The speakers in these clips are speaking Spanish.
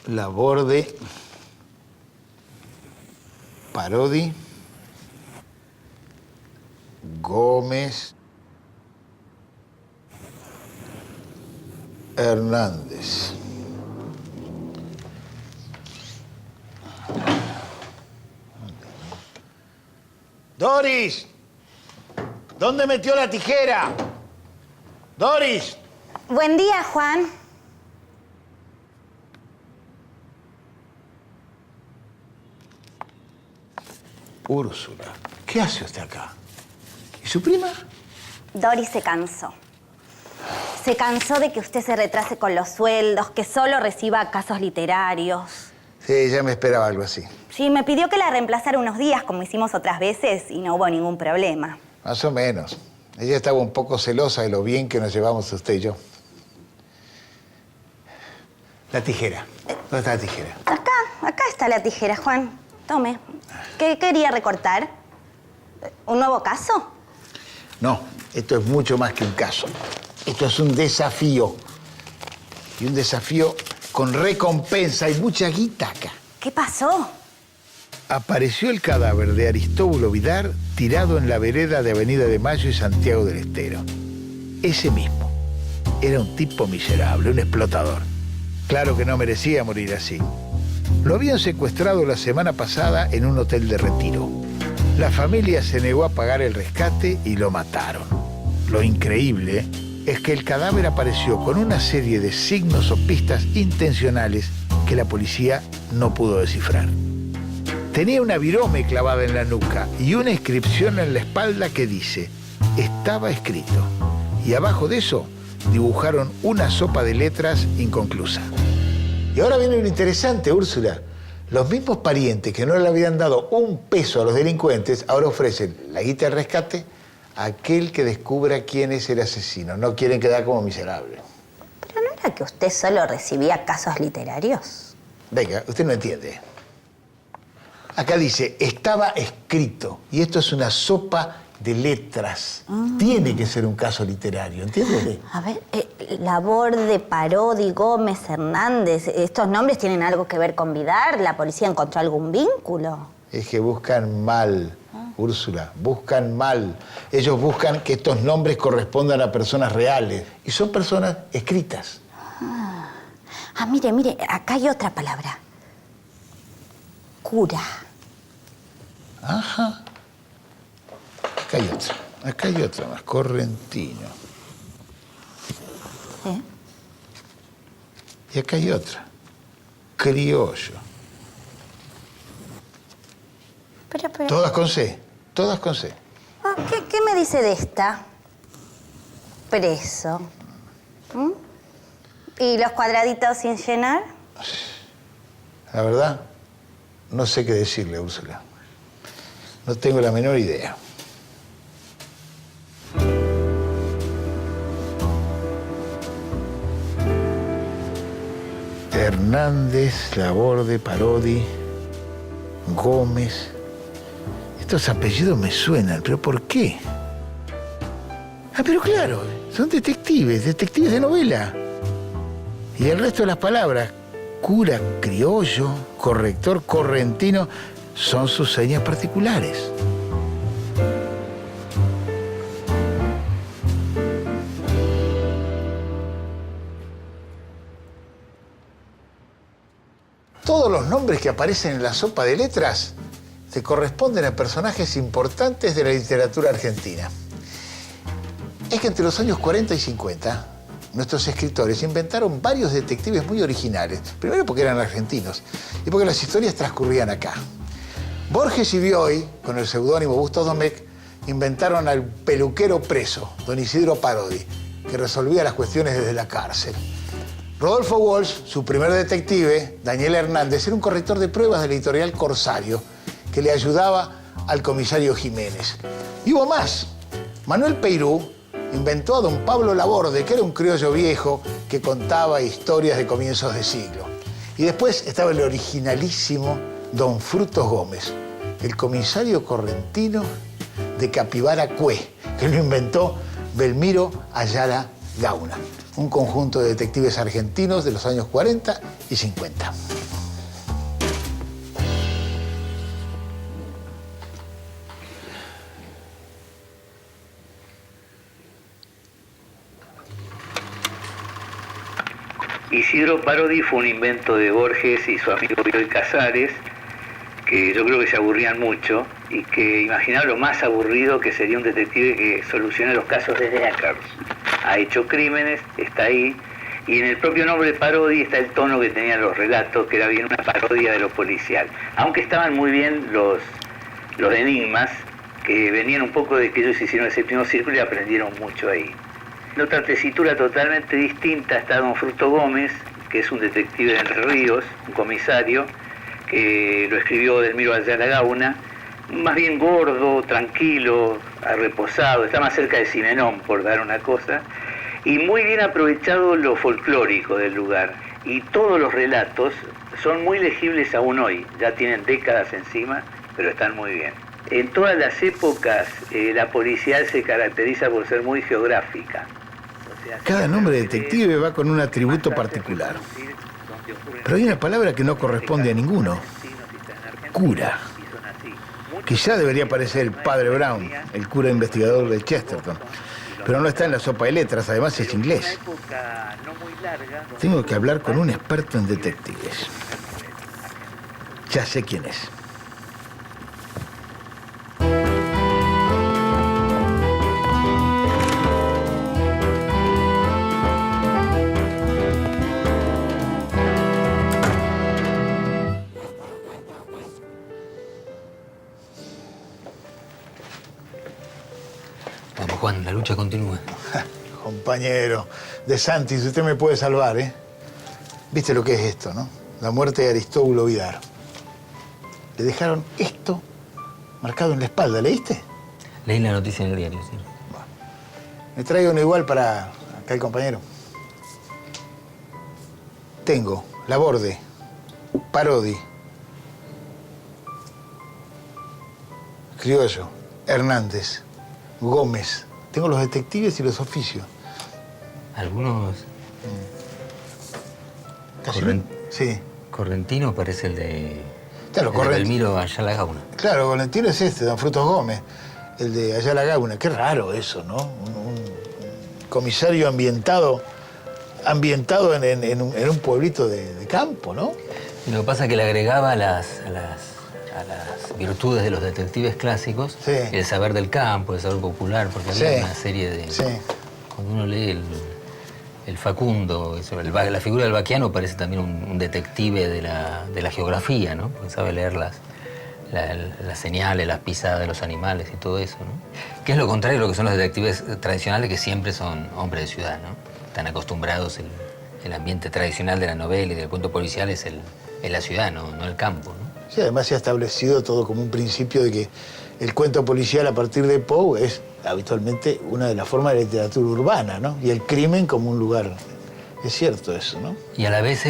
Laborde, Parodi, Gómez, Hernández. Doris, ¿dónde metió la tijera? Doris. Buen día, Juan. Úrsula, ¿qué hace usted acá? ¿Y su prima? Doris se cansó. Se cansó de que usted se retrase con los sueldos, que solo reciba casos literarios. Sí, ya me esperaba algo así. Sí, me pidió que la reemplazara unos días, como hicimos otras veces, y no hubo ningún problema. Más o menos. Ella estaba un poco celosa de lo bien que nos llevamos usted y yo. La tijera. ¿Dónde está la tijera? Acá está la tijera, Juan. Tome. ¿Qué quería recortar? ¿Un nuevo caso? No, esto es mucho más que un caso. Esto es un desafío. Y un desafío con recompensa y mucha guita acá. ¿Qué pasó? Apareció el cadáver de Aristóbulo Vidar tirado en la vereda de Avenida de Mayo y Santiago del Estero. Ese mismo. Era un tipo miserable, un explotador. Claro que no merecía morir así. Lo habían secuestrado la semana pasada en un hotel de Retiro. La familia se negó a pagar el rescate y lo mataron. Lo increíble es que el cadáver apareció con una serie de signos o pistas intencionales que la policía no pudo descifrar. Tenía una virome clavada en la nuca y una inscripción en la espalda que dice: estaba escrito. Y abajo de eso dibujaron una sopa de letras inconclusa. Y ahora viene lo interesante, Úrsula. Los mismos parientes que no le habían dado un peso a los delincuentes ahora ofrecen la guita del rescate a aquel que descubra quién es el asesino. No quieren quedar como miserables. ¿Pero no era que usted solo recibía casos literarios? Venga, usted no entiende. Acá dice, estaba escrito. Y esto es una sopa de letras. Tiene que ser un caso literario, ¿entiende? A ver, Laborde, Parodi, Gómez, Hernández, ¿estos nombres tienen algo que ver con Vidar? ¿La policía encontró algún vínculo? Es que buscan mal, Úrsula, buscan mal. Ellos buscan que estos nombres correspondan a personas reales. Y son personas escritas. Mire, acá hay otra palabra. Cura. Ajá. Acá hay otra más, correntino. Y acá hay otra, criollo. Pero... Todas con C, todas con C. ¿Qué me dice de esta? Preso. ¿Y los cuadraditos sin llenar? La verdad, no sé qué decirle, Úrsula. No tengo la menor idea. Hernández, Laborde, Parodi, Gómez. Estos apellidos me suenan, ¿pero por qué? Pero claro, son detectives de novela. Y el resto de las palabras, cura, criollo, corrector, correntino, son sus señas particulares. Todos los nombres que aparecen en la sopa de letras se corresponden a personajes importantes de la literatura argentina. Es que entre los años 40 y 50, nuestros escritores inventaron varios detectives muy originales. Primero porque eran argentinos y porque las historias transcurrían acá. Borges y Bioy, con el seudónimo Busto Domecq, inventaron al peluquero preso, don Isidro Parodi, que resolvía las cuestiones desde la cárcel. Rodolfo Walsh, su primer detective, Daniel Hernández, era un corrector de pruebas de la editorial Corsario, que le ayudaba al comisario Jiménez. Y hubo más. Manuel Peirú inventó a don Pablo Laborde, que era un criollo viejo que contaba historias de comienzos de siglo. Y después estaba el originalísimo don Frutos Gómez, el comisario correntino de Capibara Cue, que lo inventó Belmiro Ayala Gauna, un conjunto de detectives argentinos de los años 40 y 50. Isidro Parodi fue un invento de Borges y su amigo Bioy Casares, que yo creo que se aburrían mucho y que imaginaban lo más aburrido que sería un detective que solucione los casos desde Eckers. Ha hecho crímenes, está ahí, y en el propio nombre Parodi está el tono que tenían los relatos, que era bien una parodia de lo policial. Aunque estaban muy bien los enigmas, que venían un poco de que ellos hicieron el séptimo círculo y aprendieron mucho ahí. En otra tesitura totalmente distinta está Don Fruto Gómez, que es un detective de Entre Ríos, un comisario, que lo escribió Delmiro Ayala Gauna, más bien gordo, tranquilo, reposado, está más cerca de Simenón, por dar una cosa, y muy bien aprovechado lo folclórico del lugar. Y todos los relatos son muy legibles aún hoy, ya tienen décadas encima, pero están muy bien. En todas las épocas la policial se caracteriza por ser muy geográfica. O sea, Cada nombre de detective va con un atributo particular. Pero hay una palabra que no corresponde a ninguno. Cura. Que ya debería aparecer el padre Brown, el cura investigador de Chesterton. Pero no está en la sopa de letras, además es inglés. Tengo que hablar con un experto en detectives. Ya sé quién es. Vamos, Juan, la lucha continúa. Compañero, De Santis, usted me puede salvar, ¿eh? ¿Viste lo que es esto, no? La muerte de Aristóbulo Vidar. Le dejaron esto marcado en la espalda, ¿leíste? Leí la noticia en el diario, sí. Bueno, me traigo uno igual para acá el compañero. Tengo Laborde, Parodi, Criollo, Hernández, Gómez. Tengo los detectives y los oficios. Algunos... ¿Casi? Sí. Correntino parece el de... Claro, el de Delmiro Ayala Gauna. Claro, Correntino es este, Don Frutos Gómez, el de Ayala Gauna. Qué raro eso, ¿no? Un comisario ambientado en un pueblito de campo, ¿no? Y lo que pasa es que le agregaba a las virtudes de los detectives clásicos, Sí. el saber del campo, el saber popular, porque había Sí. una serie de... Sí. Cuando uno lee el Facundo, la figura del vaquiano parece también un detective de la geografía, ¿no? Porque sabe leer las señales, las pisadas de los animales y todo eso, ¿no? Que es lo contrario de lo que son los detectives tradicionales, que siempre son hombres de ciudad, ¿no? Están acostumbrados, el ambiente tradicional de la novela y del cuento policial es la ciudad, no el campo, ¿no? Sí, además se ha establecido todo como un principio de que el cuento policial a partir de Poe es habitualmente una de las formas de literatura urbana, ¿no? Y el crimen como un lugar. Es cierto eso, ¿no? Y a la vez,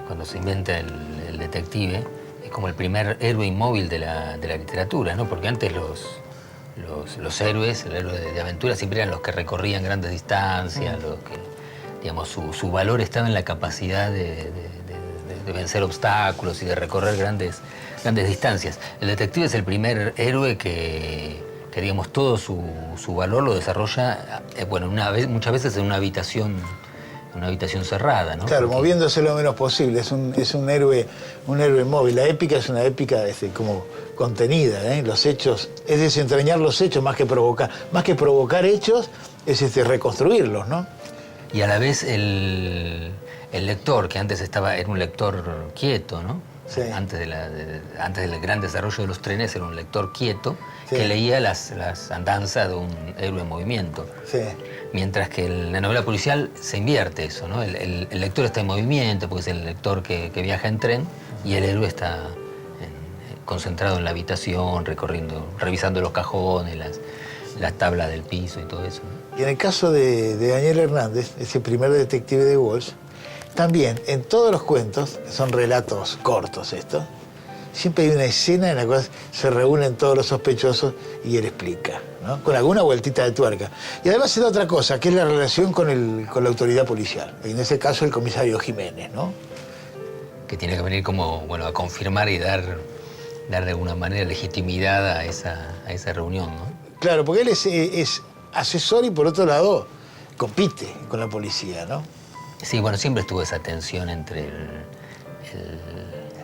cuando se inventa el detective, es como el primer héroe inmóvil de la literatura, ¿no? Porque antes los héroes, el héroe de aventura, siempre eran los que recorrían grandes distancias, los que, digamos, su valor estaba en la capacidad de vencer obstáculos y de recorrer grandes distancias. El detective es el primer héroe que digamos, todo su valor lo desarrolla, bueno, muchas veces en una habitación cerrada, ¿no? Claro, Porque... moviéndose lo menos posible. Es un héroe móvil. La épica es una épica como contenida, ¿eh? Los hechos, es desentrañar los hechos más que provocar. Más que provocar hechos, es reconstruirlos, ¿no? Y a la vez el lector, que antes era un lector quieto, ¿no? Sí. Antes del gran desarrollo de los trenes era un lector quieto, Sí. que leía las andanzas de un héroe en movimiento. Sí. Mientras que en la novela policial se invierte eso, ¿no? El lector está en movimiento porque es el lector que viaja en tren y el héroe está concentrado en la habitación, revisando los cajones, las tablas del piso y todo eso, ¿no? Y en el caso de Daniel Hernández, ese primer detective de Walsh, también en todos los cuentos, son relatos cortos estos, siempre hay una escena en la cual se reúnen todos los sospechosos y él explica, ¿no? Con alguna vueltita de tuerca. Y además se da otra cosa, que es la relación con la autoridad policial. En ese caso, el comisario Jiménez, ¿no? Que tiene que venir como, bueno, a confirmar y dar de alguna manera legitimidad a esa reunión, ¿no? Claro, porque él es asesor y por otro lado compite con la policía, ¿no? Sí, bueno, siempre estuvo esa tensión entre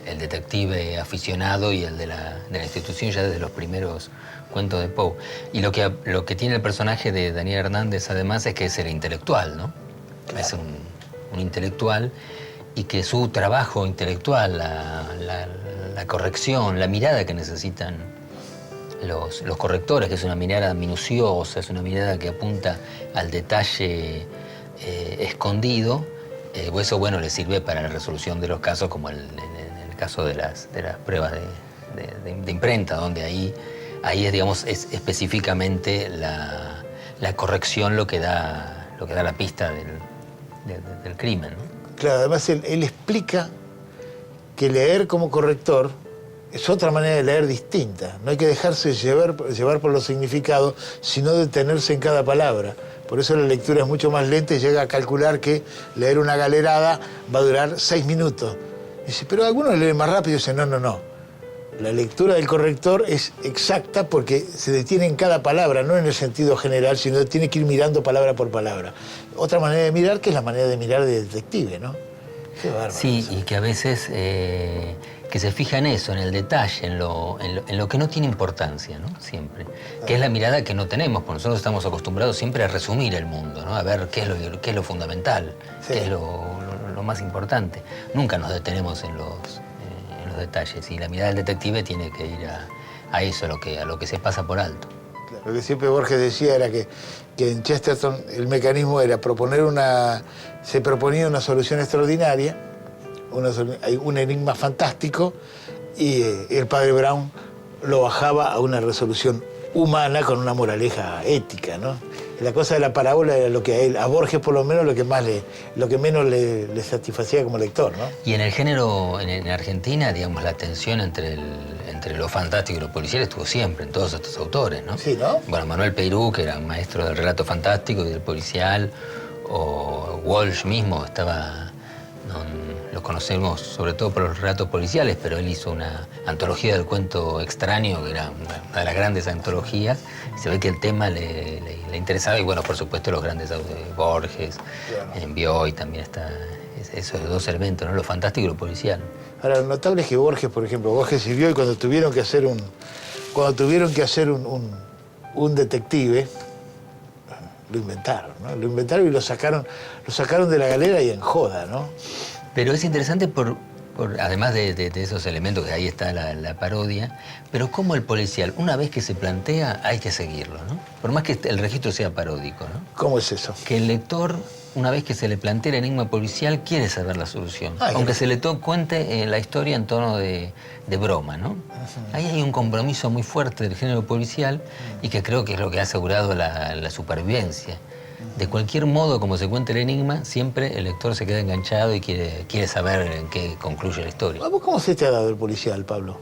el detective aficionado y el de la institución ya desde los primeros cuentos de Poe. Y lo que tiene el personaje de Daniel Hernández además es que es el intelectual, ¿no? Claro. Es un intelectual y que su trabajo intelectual, la corrección, la mirada que necesitan los correctores, que es una mirada minuciosa, es una mirada que apunta al detalle escondido, eso bueno le sirve para la resolución de los casos, como en el caso de las pruebas de imprenta, donde ahí es, digamos, es específicamente la corrección lo que da la pista del crimen, ¿no? Claro, además él explica que leer como corrector es otra manera de leer distinta. No hay que dejarse llevar por los significados, sino detenerse en cada palabra. Por eso la lectura es mucho más lenta y llega a calcular que leer una galerada va a durar 6 minutos. Dice, pero algunos leen más rápido y dicen, no. La lectura del corrector es exacta porque se detiene en cada palabra, no en el sentido general, sino que tiene que ir mirando palabra por palabra. Otra manera de mirar, que es la manera de mirar de detective, ¿no? Qué bárbaro. Sí, y que a veces que se fija en eso, en el detalle, en lo que no tiene importancia, ¿no? Siempre. Que es la mirada que no tenemos, porque nosotros estamos acostumbrados siempre a resumir el mundo, ¿no? A ver qué es lo fundamental, sí, qué es lo más importante. Nunca nos detenemos en los detalles, y la mirada del detective tiene que ir a eso, a lo que se pasa por alto. Claro, lo que siempre Borges decía era que en Chesterton el mecanismo era se proponía una solución extraordinaria, un enigma fantástico, y el padre Brown lo bajaba a una resolución humana con una moraleja ética, ¿no? La cosa de la parábola era lo que a Borges por lo menos lo que menos le satisfacía como lector, ¿no? Y en el género, en Argentina, digamos, la tensión entre lo fantástico y lo policial estuvo siempre en todos estos autores, ¿no? Sí, ¿no? Bueno, Manuel Peirú, que era maestro del relato fantástico y del policial, o Walsh mismo lo conocemos sobre todo por los relatos policiales, pero él hizo una antología del cuento extraño, que era una de las grandes antologías, y se ve que el tema le interesaba, y bueno, por supuesto los grandes Borges, claro. En Bioy también está esos dos elementos, ¿no? Lo fantástico y lo policial. Ahora, lo notable es que Borges, por ejemplo, Borges y Bioy, cuando tuvieron que hacer un detective, lo inventaron, ¿no? Lo inventaron y lo sacaron de la galera y en joda, ¿no? Pero es interesante además de esos elementos, que ahí está la parodia, pero como el policial, una vez que se plantea, hay que seguirlo, ¿no? Por más que el registro sea paródico, ¿no? ¿Cómo es eso? Que el lector, una vez que se le plantea el enigma policial, quiere saber la solución. Aunque se le cuente la historia en tono de broma, ¿no? Ahí hay un compromiso muy fuerte del género policial y que creo que es lo que ha asegurado la supervivencia. De cualquier modo, como se cuenta el enigma, siempre el lector se queda enganchado y quiere saber en qué concluye la historia. ¿A vos cómo se te ha dado el policial, Pablo?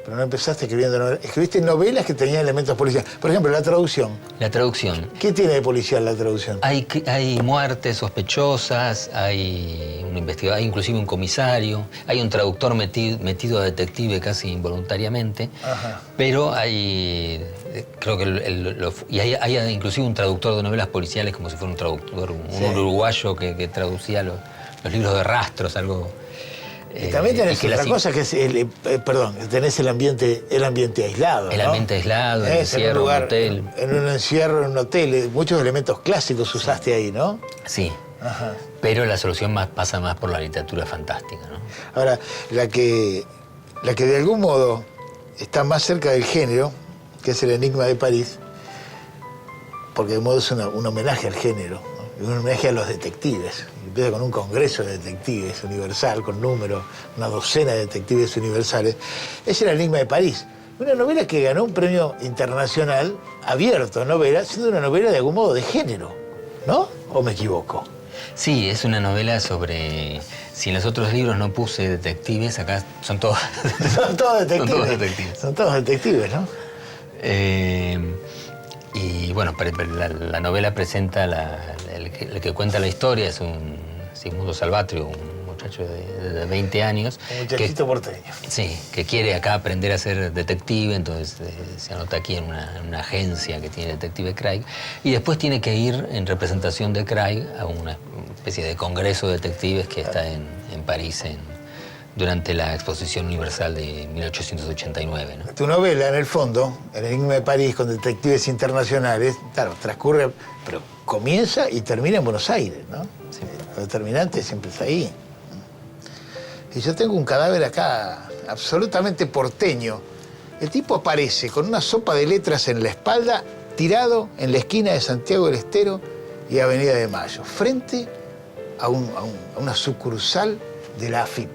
Pero no empezaste escribiendo novelas. Escribiste novelas que tenían elementos policiales. Por ejemplo, la traducción. La traducción. ¿Qué tiene de policial la traducción? Hay muertes sospechosas, hay un investigador, hay inclusive un comisario, hay un traductor metido a detective casi involuntariamente. Ajá. Pero creo que hay inclusive un traductor de novelas policiales, como si fuera un traductor, un uruguayo que traducía los libros de rastros, algo. Y también tenés otra cosa que es tenés el ambiente aislado, El ¿no? ambiente aislado, el encierro, un hotel. En un encierro, en un hotel, muchos elementos clásicos usaste ahí, ¿no? Sí. Ajá. Pero la solución pasa más por la literatura fantástica, ¿no? Ahora, la que de algún modo está más cerca del género, que es el Enigma de París, porque de modo es un homenaje al género, ¿no? Un homenaje a los detectives. Empieza con un congreso de detectives universal, con números, una docena de detectives universales. Es el Enigma de París. Una novela que ganó un premio internacional abierto a novela, siendo una novela de algún modo de género, ¿no? ¿O me equivoco? Sí, es una novela sobre... Si en los otros libros no puse detectives, acá son todos... Son todos detectives. Son todos detectives. Son todos detectives, ¿no? Y bueno, la novela presenta, el que cuenta la historia es un Sigmundo Salvatrio, un muchacho de 20 años. Un muchachito porteño. Sí, que quiere acá aprender a ser detective, entonces se anota aquí en una agencia que tiene Detective Craig, y después tiene que ir en representación de Craig a una especie de congreso de detectives que está en París durante la Exposición Universal de 1889, ¿no? Tu novela, en el fondo, El enigma de París, con detectives internacionales, claro, transcurre, pero comienza y termina en Buenos Aires, ¿no? Sí. Lo determinante siempre está ahí. Y yo tengo un cadáver acá absolutamente porteño. El tipo aparece con una sopa de letras en la espalda, tirado en la esquina de Santiago del Estero y Avenida de Mayo, frente a una sucursal de la AFIP.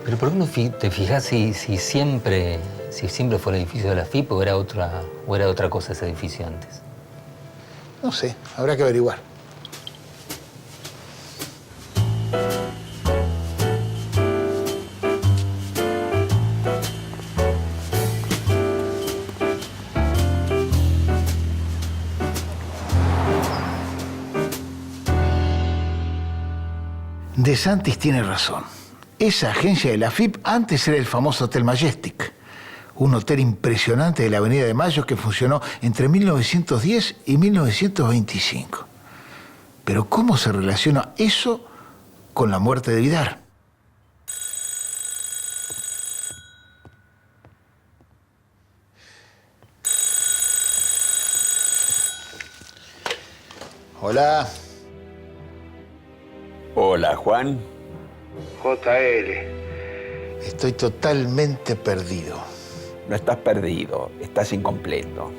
Pero ¿por qué no te fijas si siempre fue el edificio de la FIP o era otra cosa ese edificio antes? No sé, habrá que averiguar. De Santis tiene razón. Esa agencia de la FIP antes era el famoso Hotel Majestic, un hotel impresionante de la Avenida de Mayo que funcionó entre 1910 y 1925. Pero ¿cómo se relaciona eso con la muerte de Vidar? Hola. Hola, Juan. JL. Estoy totalmente perdido. No estás perdido, estás incompleto.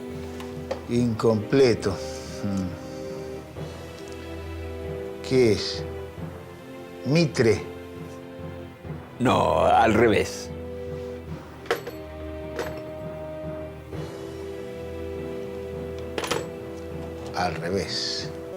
Incompleto. ¿Qué es? Mitre. No, al revés. Al revés.